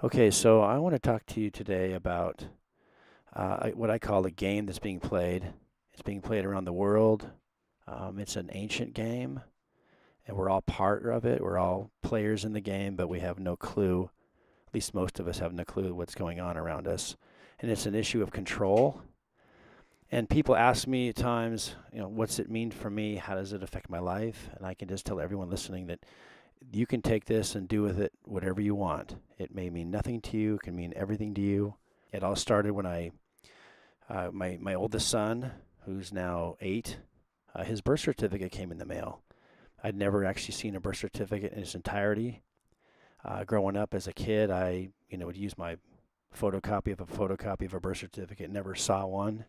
Okay, so I want to talk to you today about what I call a game that's being played. It's being played around the world. It's an ancient game, and we're all part of it. We're all players in the game, but we have no clue. At least most of us have no clue what's going on around us. And it's an issue of control. And people ask me at times, what's it mean for me? How does it affect my life? And I can just tell everyone listening that you can take this and do with it whatever you want. It may mean nothing to you, it can mean everything to you. It all started when my oldest son, who's now 8, his birth certificate came in the mail. I'd never actually seen a birth certificate in its entirety. Growing up as a kid, I would use my photocopy of a birth certificate, never saw one.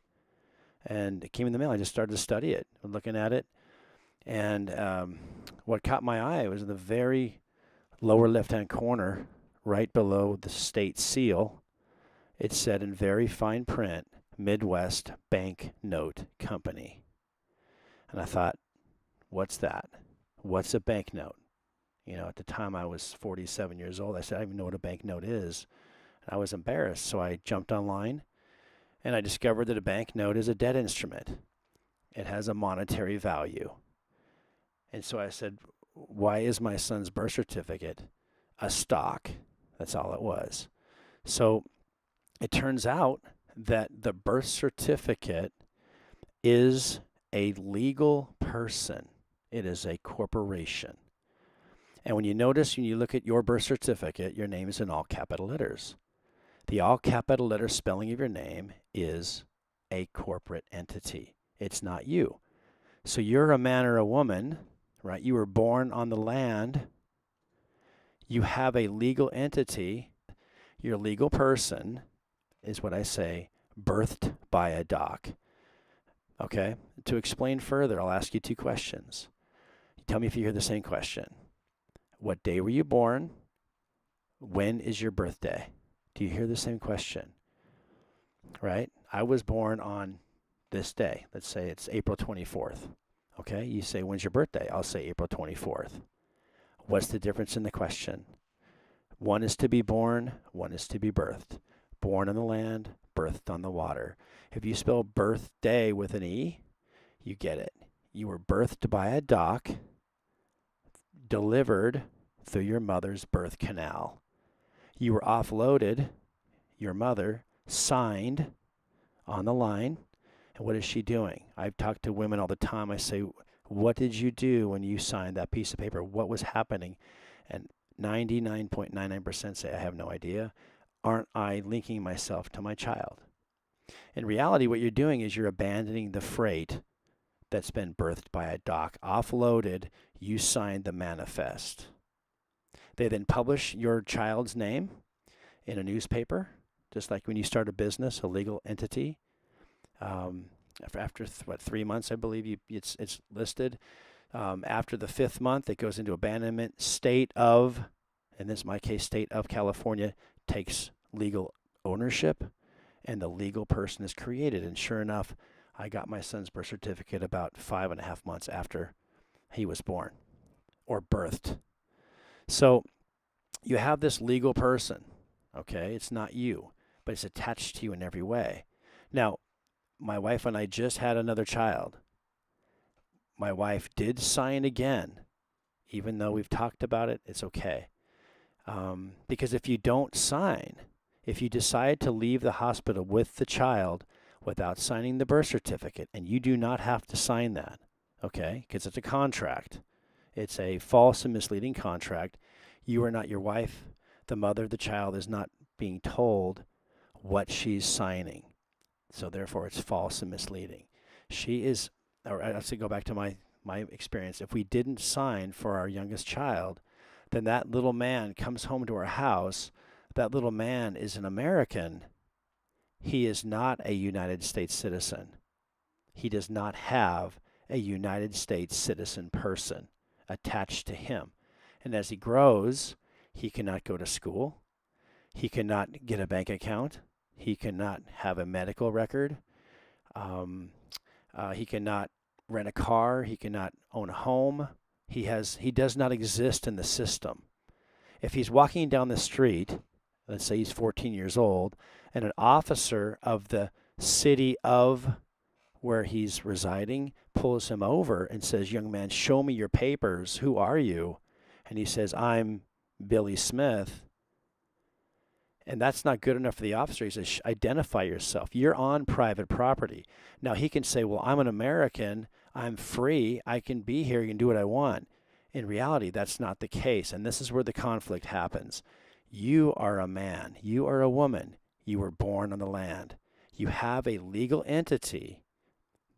And it came in the mail. I just started to study it, looking at it. And what caught my eye was in the very lower left-hand corner, right below the state seal. It said in very fine print, Midwest Bank Note Company. And I thought, what's that? What's a banknote? At the time I was 47 years old. I said, I don't even know what a banknote is. And I was embarrassed, so I jumped online and I discovered that a banknote is a debt instrument. It has a monetary value. And so I said, why is my son's birth certificate a stock? That's all it was. So it turns out that the birth certificate is a legal person. It is a corporation. And when you look at your birth certificate, your name is in all capital letters. The all capital letter spelling of your name is a corporate entity. It's not you. So you're a man or a woman, right? You were born on the land. You have a legal entity. Your legal person is what I say, birthed by a doc. Okay? To explain further, I'll ask you 2 questions. Tell me if you hear the same question. What day were you born? When is your birthday? Do you hear the same question? Right? I was born on this day. Let's say it's April 24th. Okay? You say, when's your birthday? I'll say April 24th. What's the difference in the question? One is to be born, one is to be birthed. Born on the land, birthed on the water. If you spell birthday with an E, you get it. You were birthed by a doc, delivered through your mother's birth canal. You were offloaded, your mother signed on the line. And what is she doing? I've talked to women all the time. I say, what did you do when you signed that piece of paper? What was happening? And 99.99% say, I have no idea. Aren't I linking myself to my child? In reality, what you're doing is you're abandoning the freight that's been birthed by a doc, offloaded, you signed the manifest. They then publish your child's name in a newspaper, just like when you start a business, a legal entity. After 3 months, I believe it's listed. After the 5th month, it goes into abandonment. State of, in this my case, state of California takes legal ownership, and the legal person is created. And sure enough, I got my son's birth certificate about 5.5 months after he was born or birthed. So you have this legal person, okay? It's not you, but it's attached to you in every way. Now, my wife and I just had another child. My wife did sign again. Even though we've talked about it, it's okay. Because if you don't sign, if you decide to leave the hospital with the child without signing the birth certificate, and you do not have to sign that, okay, because it's a contract. It's a false and misleading contract. You are not your wife. The mother of the child is not being told what she's signing. So therefore, it's false and misleading. She is, or I have to go back to my experience. If we didn't sign for our youngest child, then that little man comes home to our house. That little man is an American. He is not a United States citizen. He does not have a United States citizen person attached to him. And as he grows, he cannot go to school. He cannot get a bank account. He cannot have a medical record. He cannot rent a car. He cannot own a home. He does not exist in the system. If he's walking down the street, let's say he's 14 years old, and an officer of the city of where he's residing pulls him over and says, "Young man, show me your papers. Who are you?" And he says, "I'm Billy Smith." And that's not good enough for the officer. He says, "Identify yourself. You're on private property." Now he can say, "Well, I'm an American. I'm free. I can be here. I can do what I want." In reality, that's not the case. And this is where the conflict happens. You are a man. You are a woman. You were born on the land. You have a legal entity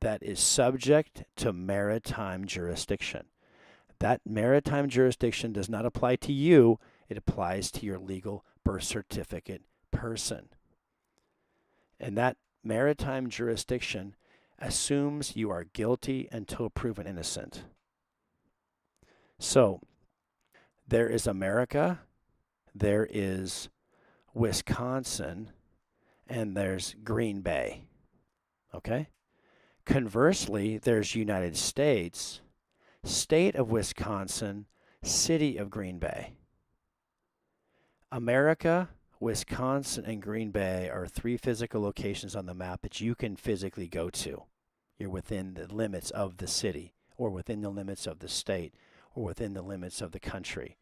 that is subject to maritime jurisdiction. That maritime jurisdiction does not apply to you. It applies to your legal birth certificate person. And that maritime jurisdiction assumes you are guilty until proven innocent. So there is America, there is Wisconsin, and there's Green Bay. Okay? Conversely, there's United States, state of Wisconsin, city of Green Bay. America, Wisconsin, and Green Bay are 3 physical locations on the map that you can physically go to. You're within the limits of the city, or within the limits of the state, or within the limits of the country.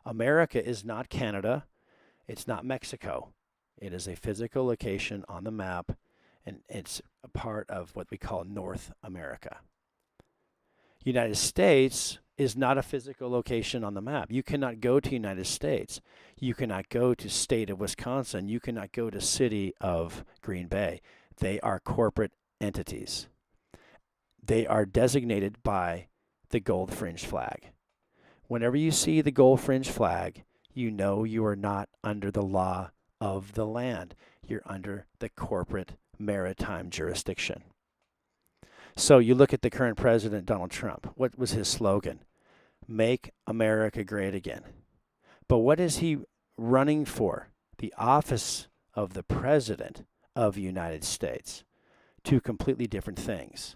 America is not Canada. It's not Mexico. It is a physical location on the map, and it's a part of what we call North America. United States is not a physical location on the map. You cannot go to United States. You cannot go to state of Wisconsin. You cannot go to city of Green Bay. They are corporate entities. They are designated by the gold fringe flag. Whenever you see the gold fringe flag, you know you are not under the law of the land. You're under the corporate maritime jurisdiction. So you look at the current president, Donald Trump. What was his slogan? Make America great again. But what is he running for? The office of the president of the United States. 2 completely different things.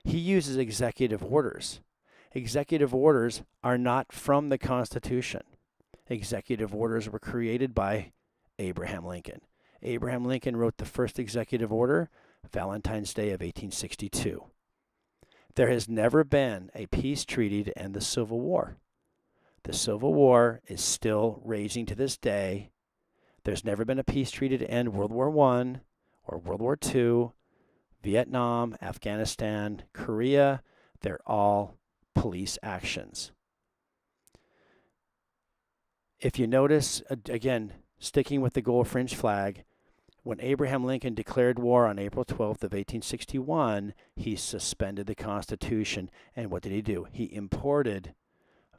He uses executive orders. Executive orders are not from the Constitution. Executive orders were created by Abraham Lincoln. Abraham Lincoln wrote the first executive order, Valentine's Day of 1862. There has never been a peace treaty to end the Civil War. The Civil War is still raging to this day. There's never been a peace treaty to end World War I or World War II, Vietnam, Afghanistan, Korea. They're all police actions. If you notice, again, sticking with the gold fringe flag, when Abraham Lincoln declared war on April 12th of 1861, he suspended the Constitution. And what did he do? He imported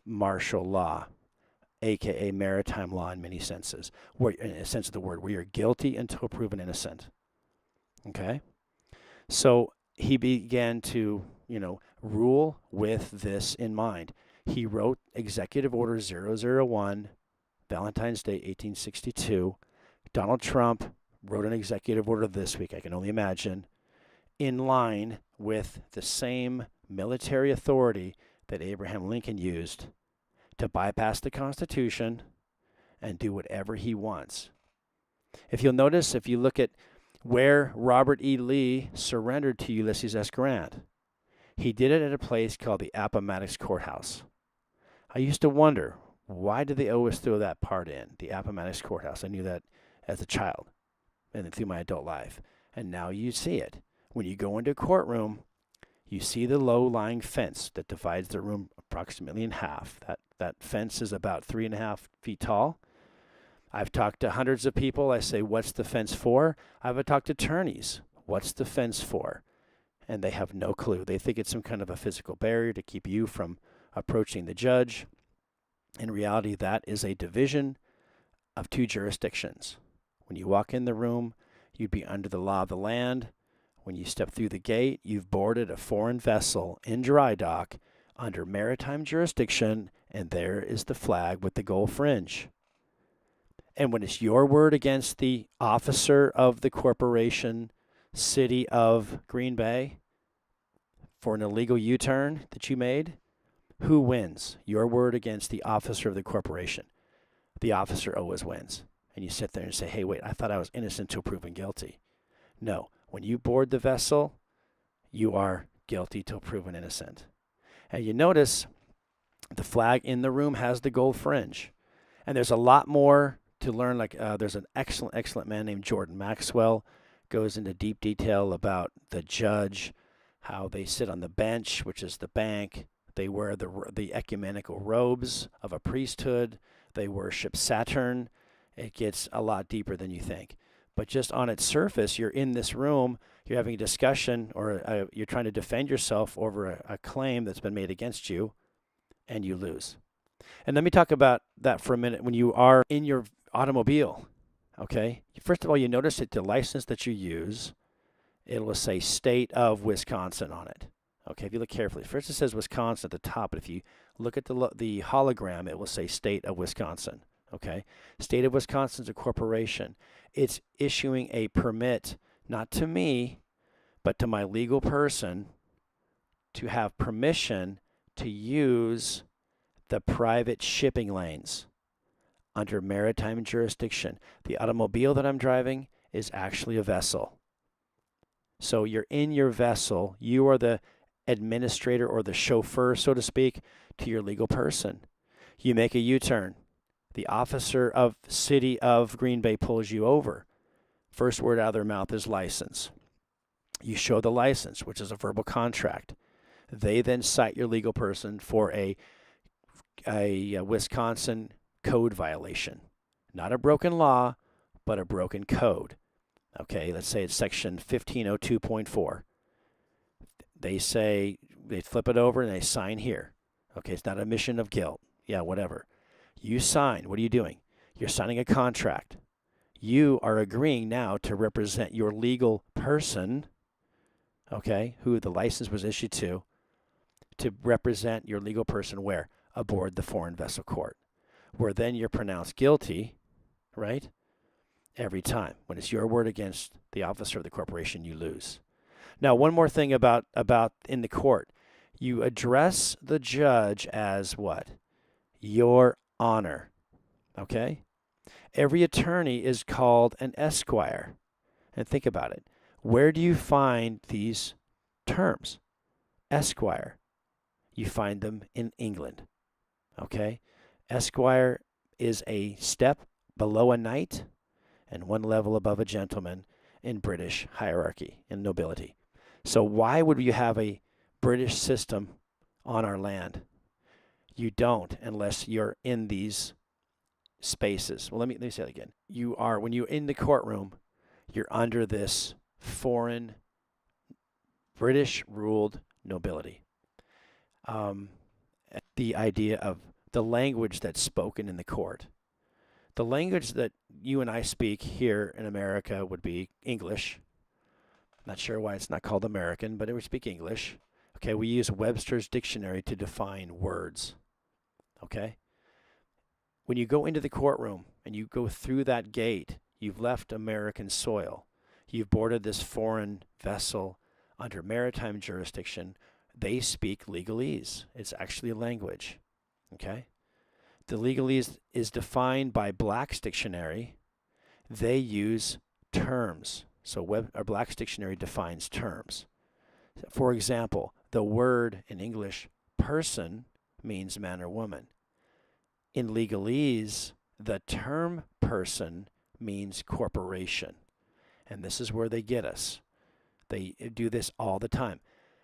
martial law, aka maritime law in many senses, where, in a sense of the word, where you're guilty until proven innocent. Okay? So he began to, rule with this in mind. He wrote Executive Order 001, Valentine's Day, 1862. Donald Trump wrote an executive order this week, I can only imagine, in line with the same military authority that Abraham Lincoln used to bypass the Constitution and do whatever he wants. If you'll notice, if you look at where Robert E. Lee surrendered to Ulysses S. Grant, he did it at a place called the Appomattox Courthouse. I used to wonder, why did they always throw that part in, the Appomattox Courthouse? I knew that as a child and through my adult life. And now you see it. When you go into a courtroom, you see the low-lying fence that divides the room approximately in half. That fence is about 3.5 feet tall. I've talked to hundreds of people. I say, what's the fence for? I've talked to attorneys. What's the fence for? And they have no clue. They think it's some kind of a physical barrier to keep you from approaching the judge. In reality, that is a division of 2 jurisdictions. When you walk in the room, you'd be under the law of the land. When you step through the gate, you've boarded a foreign vessel in dry dock under maritime jurisdiction, and there is the flag with the gold fringe. And when it's your word against the officer of the corporation, city of Green Bay, for an illegal U-turn that you made, who wins? Your word against the officer of the corporation. The officer always wins. and you sit there and say, hey, wait, I thought I was innocent till proven guilty. No, when you board the vessel, you are guilty till proven innocent. And you notice the flag in the room has the gold fringe. And there's a lot more to learn. Like there's an excellent man named Jordan Maxwell, goes into deep detail about the judge, how they sit on the bench, which is the bank. They wear the ecumenical robes of a priesthood. They worship Saturn. It gets a lot deeper than you think. But just on its surface, you're in this room, you're having a discussion, or you're trying to defend yourself over a claim that's been made against you, and you lose. And let me talk about that for a minute. When you are in your automobile, okay, first of all, you notice that the license that you use, it will say State of Wisconsin on it. Okay, if you look carefully, first it says Wisconsin at the top, but if you look at the hologram, it will say State of Wisconsin. Okay, State of Wisconsin is a corporation. It's issuing a permit, not to me, but to my legal person, to have permission to use the private shipping lanes under maritime jurisdiction. The automobile that I'm driving is actually a vessel. So you're in your vessel. You are the administrator or the chauffeur, so to speak, to your legal person. You make a U-turn. The officer of City of Green Bay pulls you over. First word out of their mouth is license. You show the license, which is a verbal contract. They then cite your legal person for a Wisconsin code violation. Not a broken law, but a broken code. Okay, let's say it's section 1502.4. They say, they flip it over and they sign here. Okay, it's not a admission of guilt. Yeah, whatever. You sign. What are you doing? You're signing a contract. You are agreeing now to represent your legal person, okay, who the license was issued to represent your legal person where? Aboard the foreign vessel court, where then you're pronounced guilty, right? Every time. When it's your word against the officer of the corporation, you lose. Now, one more thing about in the court. You address the judge as what? Your Honor. Okay? Every attorney is called an esquire. And think about it. Where do you find these terms? Esquire. You find them in England. Okay? Esquire is a step below a knight and one level above a gentleman in British hierarchy and nobility. So why would you have a British system on our land? You don't unless you're in these spaces. Well, let me say that again. When you're in the courtroom, you're under this foreign British-ruled nobility. The idea of the language that's spoken in the court. The language that you and I speak here in America would be English. Not sure why it's not called American, but it would speak English. Okay, we use Webster's dictionary to define words. Okay? When you go into the courtroom and you go through that gate, you've left American soil. You've boarded this foreign vessel under maritime jurisdiction. They speak legalese. It's actually a language. Okay? The legalese is defined by Black's dictionary. They use terms. So Black's dictionary defines terms. For example, the word in English, person, means man or woman. In legalese, the term person means corporation. And this is where they get us. They do this all the time.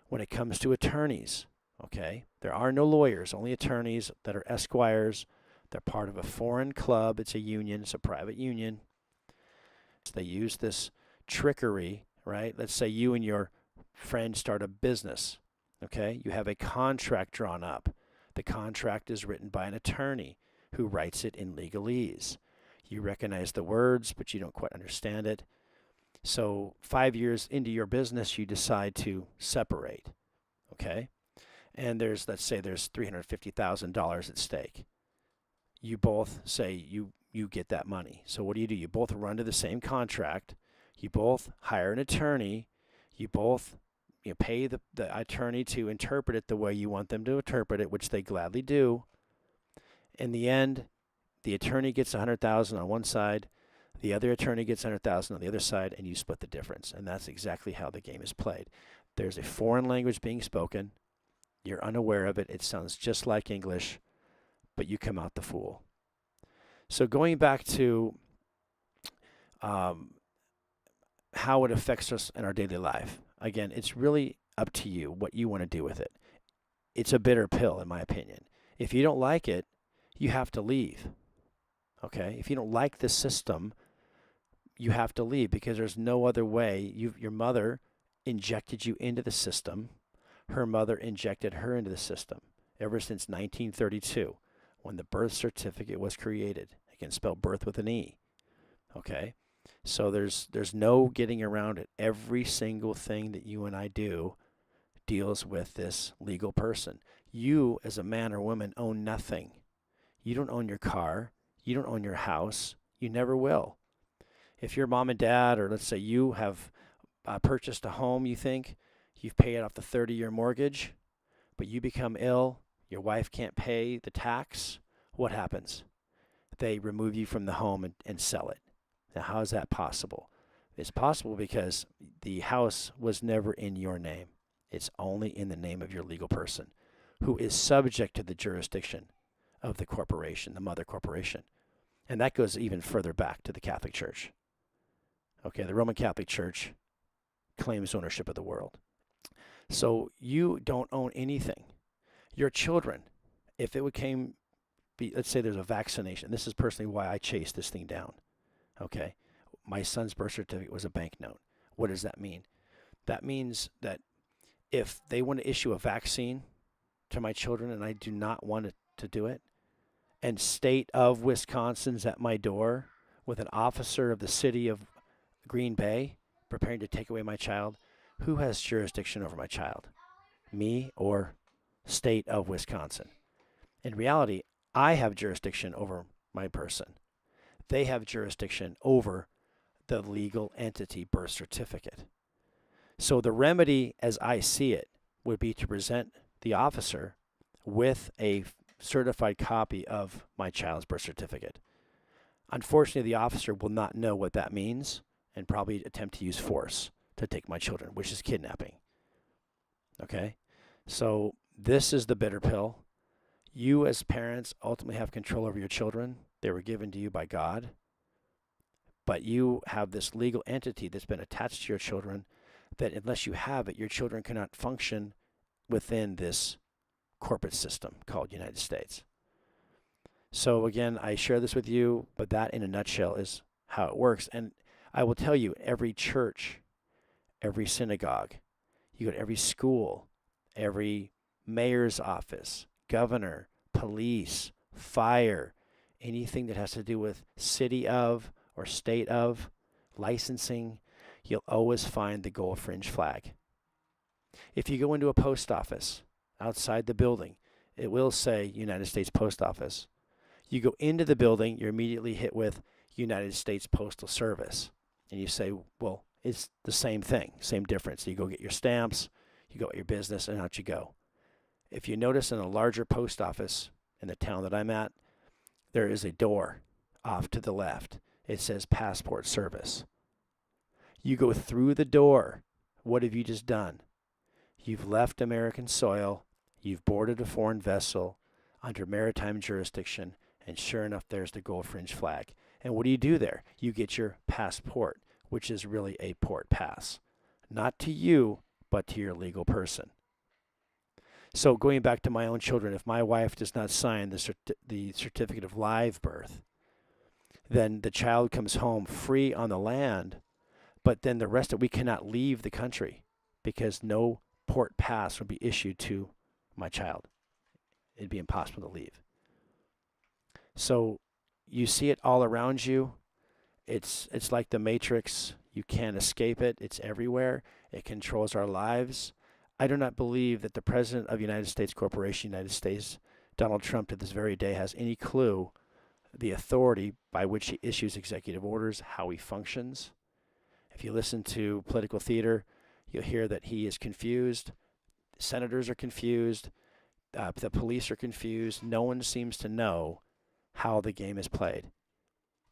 When it comes to attorneys, okay, there are no lawyers, only attorneys that are esquires. They're part of a foreign club. It's a union. It's a private union. So they use this trickery, right? Let's say you and your friend start a business, okay? You have a contract drawn up. The contract is written by an attorney who writes it in legalese. You recognize the words, but you don't quite understand it. So 5 years into your business, you decide to separate, okay? And let's say there's $350,000 at stake. You both say you get that money. So what do? You both run to the same contract. You both hire an attorney. You both pay the attorney to interpret it the way you want them to interpret it, which they gladly do. In the end, the attorney gets $100,000 on one side. The other attorney gets 100,000 on the other side, and you split the difference. And that's exactly how the game is played. There's a foreign language being spoken. You're unaware of it. It sounds just like English, but you come out the fool. So going back to how it affects us in our daily life. Again, it's really up to you what you want to do with it. It's a bitter pill, in my opinion. If you don't like it, you have to leave. Okay? If you don't like the system, you have to leave because there's no other way. Your mother injected you into the system. Her mother injected her into the system ever since 1932 when the birth certificate was created. Again, spelled birth with an E. Okay? So there's no getting around it. Every single thing that you and I do deals with this legal person. You, as a man or woman, own nothing. You don't own your car. You don't own your house. You never will. If your mom and dad, or let's say you have purchased a home, you've paid off the 30-year mortgage, but you become ill, your wife can't pay the tax, what happens? They remove you from the home and sell it. Now, how is that possible? It's possible because the house was never in your name. It's only in the name of your legal person, who is subject to the jurisdiction of the corporation, the mother corporation. And that goes even further back to the Catholic Church. Okay, the Roman Catholic Church claims ownership of the world. So you don't own anything. Your children, if it let's say there's a vaccination. This is personally why I chased this thing down. Okay, my son's birth certificate was a banknote. What does that mean? That means that if they want to issue a vaccine to my children and I do not want to do it, and state of Wisconsin's at my door with an officer of the city of Green Bay preparing to take away my child, who has jurisdiction over my child? Me or state of Wisconsin? In reality, I have jurisdiction over my person. They have jurisdiction over the legal entity birth certificate. So the remedy, as I see it, would be to present the officer with a certified copy of my child's birth certificate. Unfortunately, the officer will not know what that means and probably attempt to use force to take my children, which is kidnapping. Okay? So this is the bitter pill. You as parents ultimately have control over your children. They were given to you by God. But you have this legal entity that's been attached to your children that unless you have it, your children cannot function within this corporate system called United States. So again, I share this with you, but that in a nutshell is how it works. And I will tell you, every church, every synagogue, you go to every school, every mayor's office, governor, police, fire, anything that has to do with city of or state of, licensing, you'll always find the gold fringe flag. If you go into a post office outside the building, it will say United States Post Office. You go into the building, you're immediately hit with United States Postal Service. And you say, well, it's the same thing, same difference. You go get your stamps, you go at your business, and out you go. If you notice in a larger post office in the town that I'm at, there is a door off to the left. It says Passport Service. You go through the door. What have you just done? You've left American soil. You've boarded a foreign vessel under maritime jurisdiction, and sure enough, there's the gold fringe flag. And what do you do there? You get your passport, which is really a port pass. Not to you, but to your legal person. So going back to my own children, if my wife does not sign the certificate of live birth, then the child comes home free on the land, but then the rest of we cannot leave the country because no port pass would be issued to my child. It'd be impossible to leave. So you see it all around you. It's like the Matrix. You can't escape it. It's everywhere. It controls our lives. I do not believe that the President of the United States Corporation, United States, Donald Trump, to this very day has any clue the authority by which he issues executive orders, how he functions. If you listen to political theater, you'll hear that he is confused. Senators are confused. The police are confused. No one seems to know how the game is played.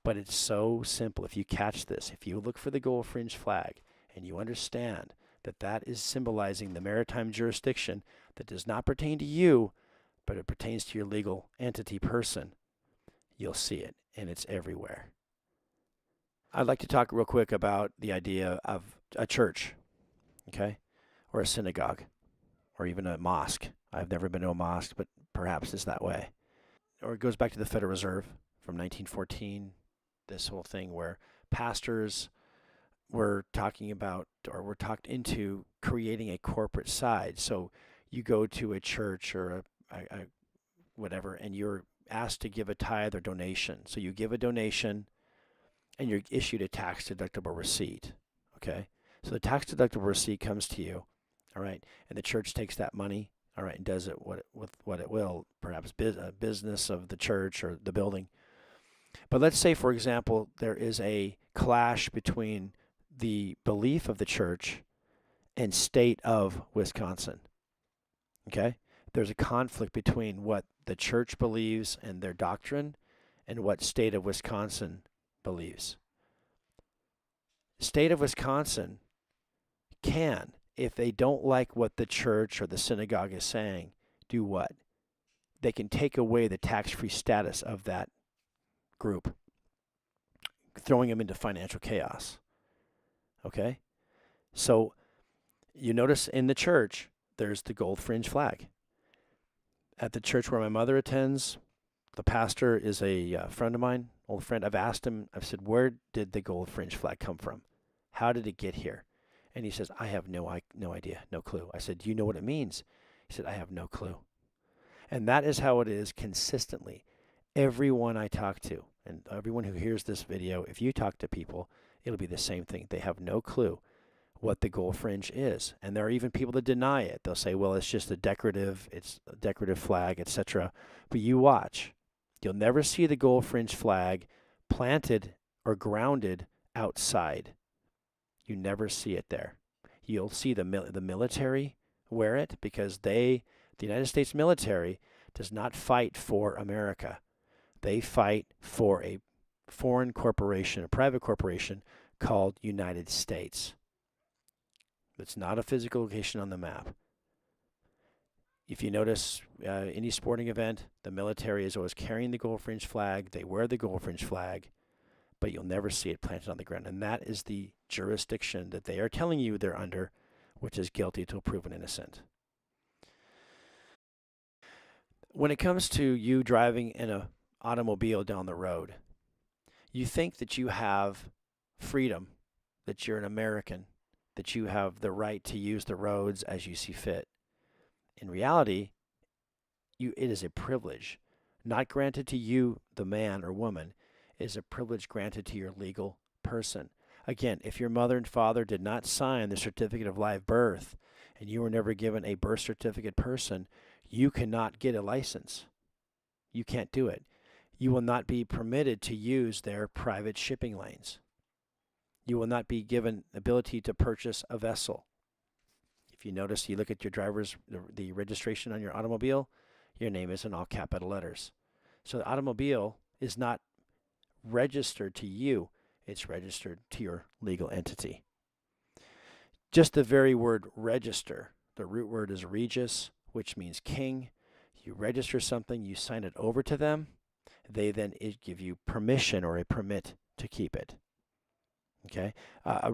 But it's so simple. If you catch this, if you look for the gold fringe flag and you understand that that is symbolizing the maritime jurisdiction that does not pertain to you, but it pertains to your legal entity person, you'll see it, and it's everywhere. I'd like to talk real quick about the idea of a church, okay, or a synagogue, or even a mosque. I've never been to a mosque, but perhaps it's that way. Or it goes back to the Federal Reserve from 1914, this whole thing where pastors were talking about, or were talked into creating a corporate side. So you go to a church or a whatever, and you're asked to give a tithe or donation. So you give a donation, and you're issued a tax-deductible receipt, okay? So the tax-deductible receipt comes to you, all right, and the church takes that money, all right, and does it with what it will, perhaps business of the church or the building. But let's say, for example, there is a clash between the belief of the church and state of Wisconsin, okay? There's a conflict between what the church believes and their doctrine and what state of Wisconsin believes. State of Wisconsin can, if they don't like what the church or the synagogue is saying, do what? They can take away the tax-free status of that group, throwing them into financial chaos. Okay? So you notice in the church, there's the gold fringe flag. At the church where my mother attends, the pastor is a friend of mine, old friend. I've asked him, I've said, where did the gold fringe flag come from? How did it get here? And he says, I have no idea, no clue. I said, do you know what it means? He said, I have no clue. And that is how it is consistently. Everyone I talk to, and everyone who hears this video, if you talk to people, it'll be the same thing. They have no clue what the gold fringe is. And there are even people that deny it. They'll say, well, it's just it's a decorative flag, etc. But you watch. You'll never see the gold fringe flag planted or grounded outside. You never see it there. You'll see the military wear it because the United States military does not fight for America. They fight for a foreign corporation, a private corporation called United States. It's not a physical location on the map. If you notice any sporting event, the military is always carrying the gold fringe flag. They wear the gold fringe flag, but you'll never see it planted on the ground. And that is the jurisdiction that they are telling you they're under, which is guilty till proven innocent. When it comes to you driving in an automobile down the road, you think that you have freedom, that you're an American, that you have the right to use the roads as you see fit. In reality, it is a privilege not granted to you, the man or woman. It is a privilege granted to your legal person. Again, if your mother and father did not sign the certificate of live birth and you were never given a birth certificate person, you cannot get a license. You can't do it. You will not be permitted to use their private shipping lanes. You will not be given the ability to purchase a vessel. If you notice, you look at your the registration on your automobile, your name is in all capital letters. So the automobile is not registered to you, it's registered to your legal entity. Just the very word register, the root word is regis, which means king. You register something, you sign it over to them, they then give you permission or a permit to keep it. Okay, a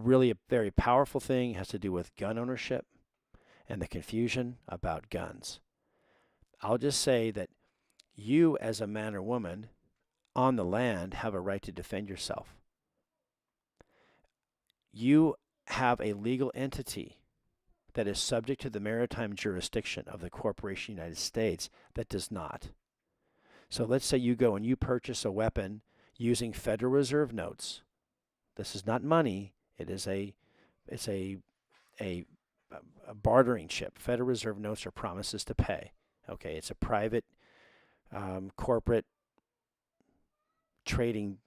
very powerful thing has to do with gun ownership and the confusion about guns. I'll just say that you as a man or woman on the land have a right to defend yourself. You have a legal entity that is subject to the maritime jurisdiction of the Corporation United States that does not. So let's say you go and you purchase a weapon using Federal Reserve notes. This is not money. It's a bartering chip. Federal Reserve notes are promises to pay. Okay, it's a private corporate trading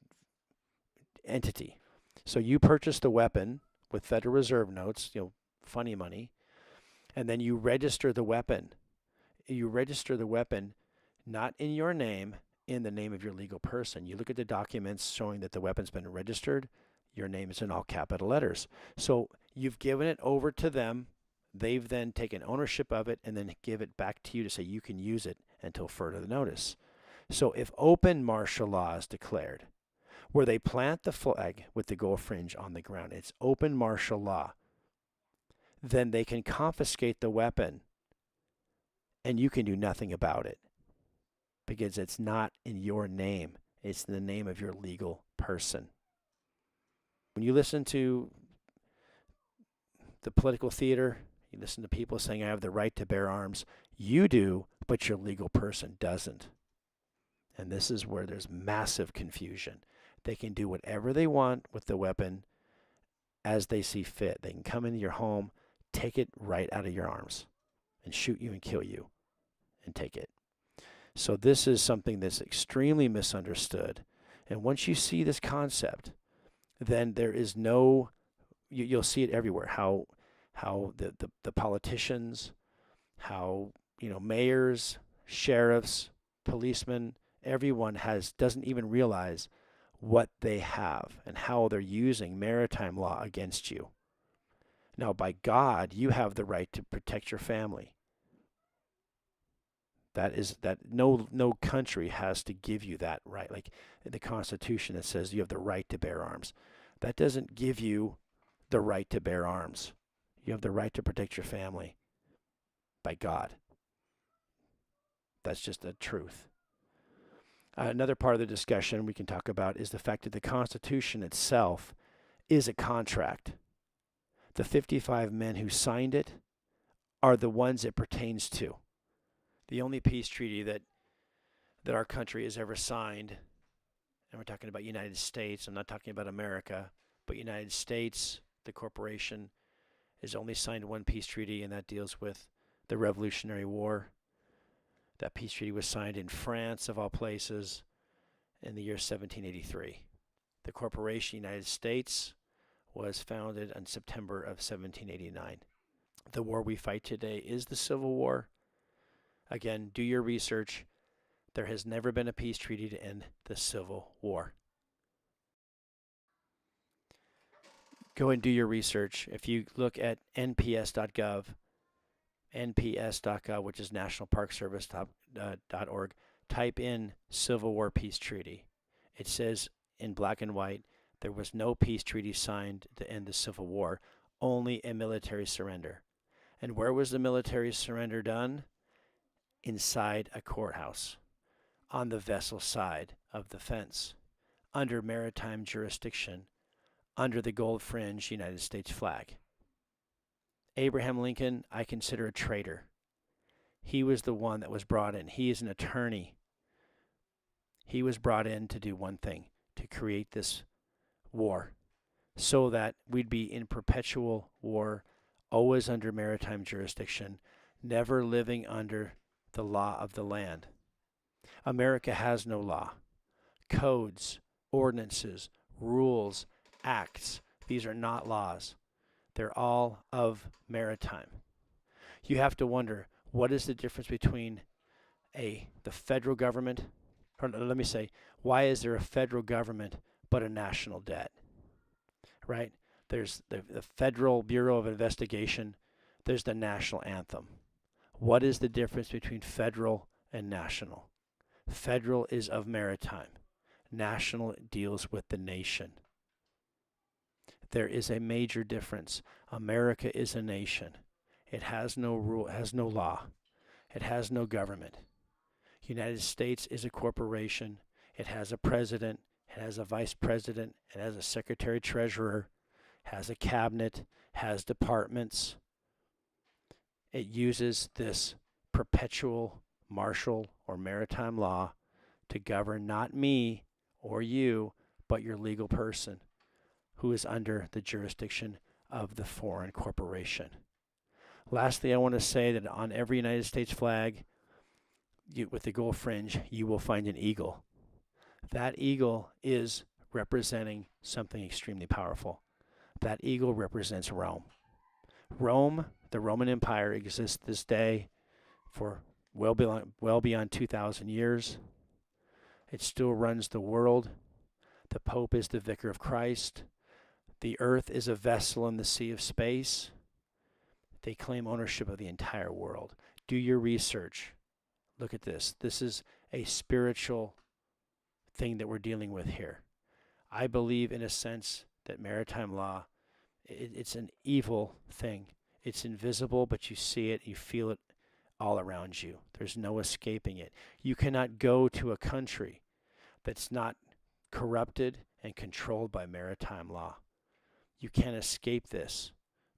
entity. So you purchase the weapon with Federal Reserve notes, funny money, and then you register the weapon. You register the weapon not in your name in the name of your legal person. You look at the documents showing that the weapon's been registered, your name is in all capital letters. So you've given it over to them. They've then taken ownership of it and then give it back to you to say you can use it until further notice. So if open martial law is declared, where they plant the flag with the gold fringe on the ground, it's open martial law, then they can confiscate the weapon and you can do nothing about it because it's not in your name. It's in the name of your legal person. When you listen to the political theater, you listen to people saying, I have the right to bear arms. You do, but your legal person doesn't. And this is where there's massive confusion. They can do whatever they want with the weapon as they see fit. They can come into your home, take it right out of your arms, and shoot you and kill you and take it. So this is something that's extremely misunderstood. And once you see this concept, then there is no, you'll see it everywhere, how the politicians, how, mayors, sheriffs, policemen, everyone doesn't even realize what they have and how they're using maritime law against you. Now, by God, you have the right to protect your family. That no country has to give you that right. Like the Constitution, it says you have the right to bear arms. That doesn't give you the right to bear arms. You have the right to protect your family by God. That's just the truth. Another part of the discussion we can talk about is the fact that the Constitution itself is a contract. The 55 men who signed it are the ones it pertains to. The only peace treaty that our country has ever signed, and we're talking about United States, I'm not talking about America, but United States, the corporation, has only signed one peace treaty, and that deals with the Revolutionary War. That peace treaty was signed in France, of all places, in the year 1783. The corporation United States was founded in September of 1789. The war we fight today is the Civil War. Again, do your research. There has never been a peace treaty to end the Civil War. Go and do your research. If you look at nps.gov, which is nationalparkservice.org, type in Civil War Peace Treaty. It says in black and white, there was no peace treaty signed to end the Civil War, only a military surrender. And where was the military surrender done? Inside a courthouse, on the vessel side of the fence, under maritime jurisdiction, under the gold fringe United States flag. Abraham Lincoln, I consider a traitor. He was the one that was brought in. He is an attorney. He was brought in to do one thing, to create this war, so that we'd be in perpetual war, always under maritime jurisdiction, never living under the law of the land. America has no law. Codes, ordinances, rules, acts, these are not laws. They're all of maritime. You have to wonder, what is the difference between the federal government, or let me say, why is there a federal government but a national debt? Right? There's the Federal Bureau of Investigation. There's the national anthem. What is the difference between federal and national? Federal is of maritime. National deals with the nation. There is a major difference. America is a nation. It has no rule, has no law. It has no government. United States is a corporation. It has a president. It has a vice president. It has a secretary treasurer. Has a cabinet. Has departments. It uses this perpetual martial or maritime law to govern not me or you, but your legal person who is under the jurisdiction of the foreign corporation. Lastly, I want to say that on every United States flag, with the gold fringe, you will find an eagle. That eagle is representing something extremely powerful. That eagle represents Rome. Rome, the Roman Empire, exists this day for well beyond 2,000 years. It still runs the world. The Pope is the vicar of Christ. The earth is a vessel in the sea of space. They claim ownership of the entire world. Do your research. Look at this. This is a spiritual thing that we're dealing with here. I believe in a sense that maritime law, it's an evil thing. It's invisible, but you see it, you feel it all around you. There's no escaping it. You cannot go to a country that's not corrupted and controlled by maritime law. You can't escape this.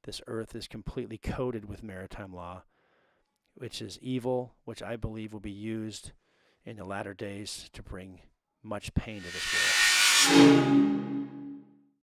This earth is completely coated with maritime law, which is evil, which I believe will be used in the latter days to bring much pain to this world.